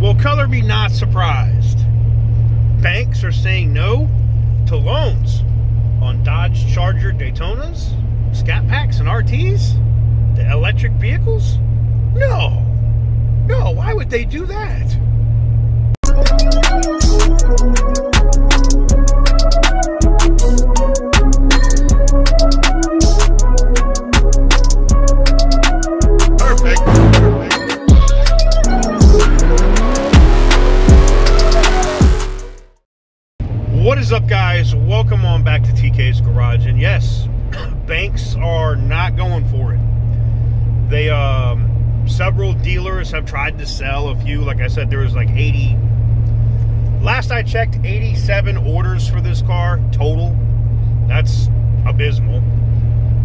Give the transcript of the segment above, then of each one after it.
Well, color me not surprised. Banks are saying no to loans on Dodge Charger Daytonas, Scat Packs, and RTs, the electric vehicles. No, why would they do that? What is up, guys? Welcome on back to TK's Garage. And yes, banks are not going for it. They several dealers have tried to sell a few. Like I said, there was like 80, last I checked, 87 orders for this car total. That's abysmal.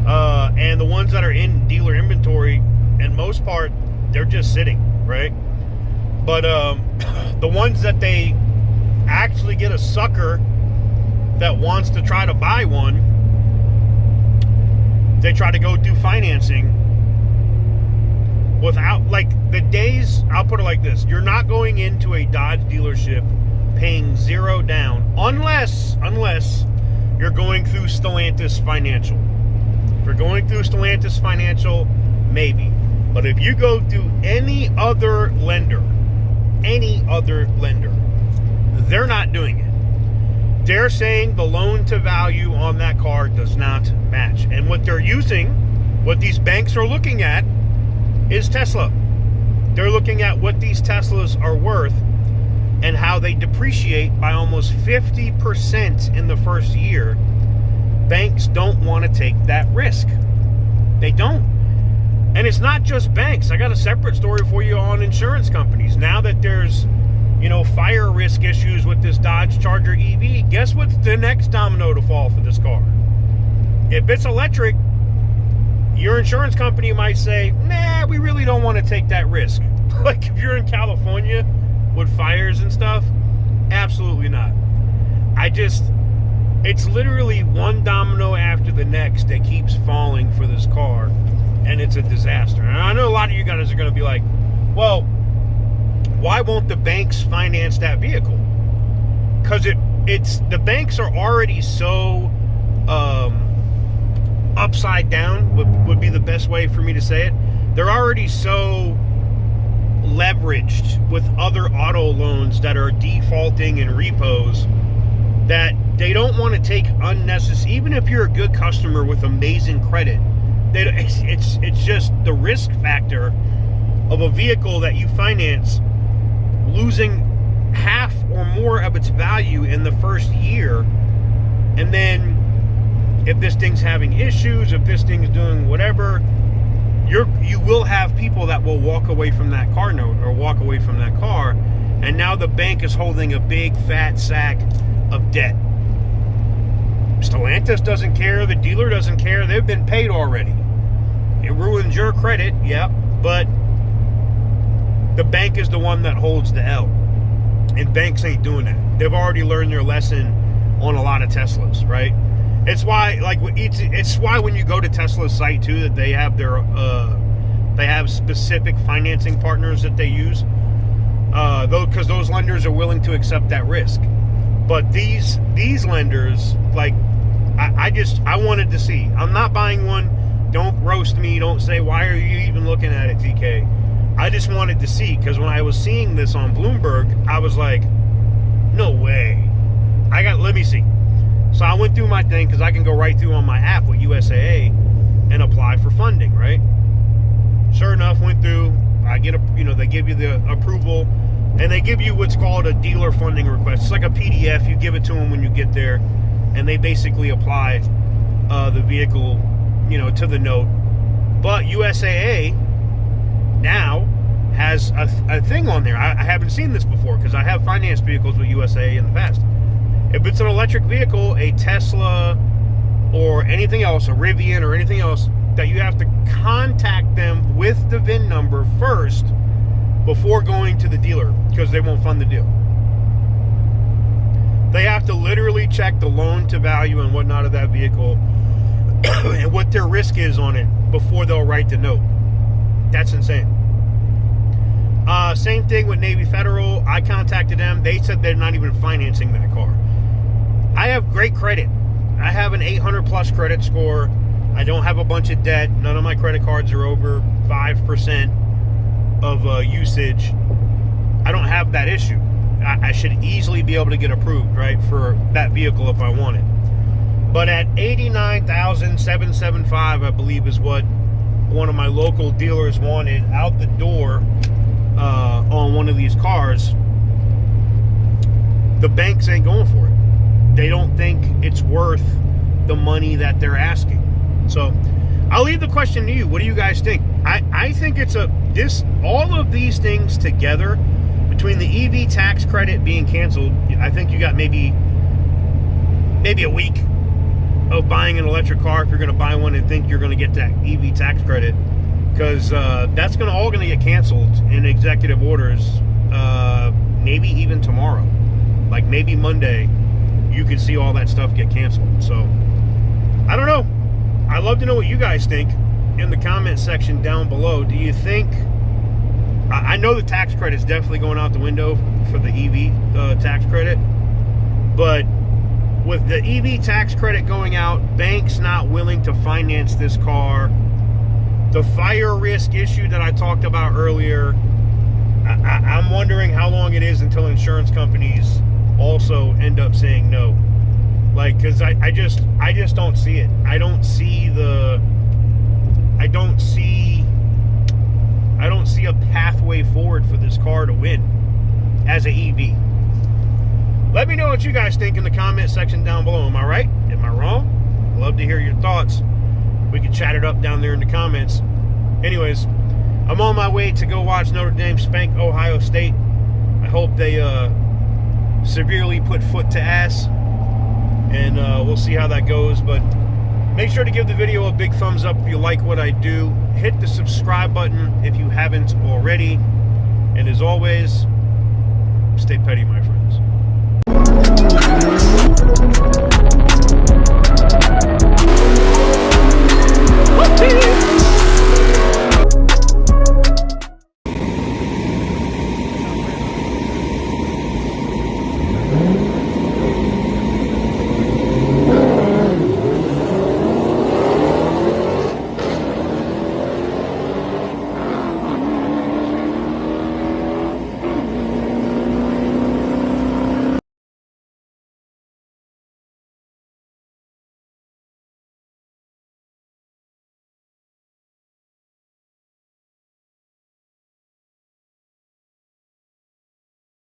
And the ones that are in dealer inventory, in most part, they're just sitting, right? But the ones that they actually get a sucker that wants to try to buy one, they try to go do financing without, like, the days, I'll put it like this: you're not going into a Dodge dealership paying zero down unless you're going through Stellantis Financial. If you're going through Stellantis Financial, maybe. But if you go to any other lender, they're not doing it. They're saying the loan to value on that car does not match. And what they're using, what these banks are looking at, is Tesla. They're looking at what these Teslas are worth and how they depreciate by almost 50% in the first year. Banks don't want to take that risk. They don't. And it's not just banks. I got a separate story for you on insurance companies. Now that there's, fire risk issues with this Dodge Charger EV, guess what's the next domino to fall for this car? If it's electric, your insurance company might say, nah, we really don't want to take that risk. Like if you're in California with fires and stuff, absolutely not. It's literally one domino after the next that keeps falling for this car, and it's a disaster. And I know a lot of you guys are going to be like, well, why won't the banks finance that vehicle? Because the banks are already so upside down, would be the best way for me to say it. They're already so leveraged with other auto loans that are defaulting in repos that they don't want to take unnecessary, even if you're a good customer with amazing credit, it's just the risk factor of a vehicle that you finance losing half or more of its value in the first year. And then if this thing's having issues, if this thing's doing whatever, you will have people that will walk away from that car note or walk away from that car, and now the bank is holding a big fat sack of debt. Stellantis doesn't care, the dealer doesn't care, they've been paid already. It ruins your credit, yeah, but the bank is the one that holds the L. And banks ain't doing that. They've already learned their lesson on a lot of Teslas, right? It's why, it's why when you go to Tesla's site too, that they have their they have specific financing partners that they use, because those lenders are willing to accept that risk. But these lenders, like, I wanted to see. I'm not buying one. Don't roast me. Don't say, why are you even looking at it, TK? I just wanted to see, because when I was seeing this on Bloomberg, I was like, no way. Let me see. So I went through my thing, because I can go right through on my app with USAA and apply for funding, right? Sure enough, went through. I get they give you the approval, and they give you what's called a dealer funding request. It's like a PDF. You give it to them when you get there, and they basically apply the vehicle, to the note. But USAA now has a thing on there. I haven't seen this before, because I have financed vehicles with USAA in the past. If it's an electric vehicle, a Tesla or anything else, a Rivian or anything else, that you have to contact them with the VIN number first before going to the dealer, because they won't fund the deal. They have to literally check the loan to value and whatnot of that vehicle and what their risk is on it before they'll write the note. That's insane. Same thing with Navy Federal. I contacted them. They said they're not even financing that car. I have great credit. I have an 800 plus credit score. I don't have a bunch of debt. None of my credit cards are over 5% of usage. I don't have that issue. I should easily be able to get approved, right, for that vehicle if I want it. But at $89,775, I believe is what one of my local dealers wanted out the door on one of these cars, the banks ain't going for it. They don't think it's worth the money that they're asking. So I'll leave the question to you. What do you guys think? I think it's all of these things together, between the EV tax credit being canceled, I think you got maybe a week of buying an electric car if you're going to buy one and think you're going to get that EV tax credit, because that's all going to get canceled in executive orders, maybe even tomorrow. Like maybe Monday, you could see all that stuff get canceled. So I don't know. I'd love to know what you guys think in the comment section down below. Do you think, I know the tax credit is definitely going out the window for the EV tax credit, but with the EV tax credit going out, banks not willing to finance this car, the fire risk issue that I talked about earlier, I'm wondering how long it is until insurance companies also end up saying no. Like, because I just don't see it. I don't see a pathway forward for this car to win as an EV. Let me know what you guys think in the comment section down below. Am I right? Am I wrong? I'd love to hear your thoughts. We can chat it up down there in the comments. Anyways, I'm on my way to go watch Notre Dame spank Ohio State. I hope they severely put foot to ass, and we'll see how that goes. But make sure to give the video a big thumbs up if you like what I do. Hit the subscribe button if you haven't already. And as always, stay petty, my friend.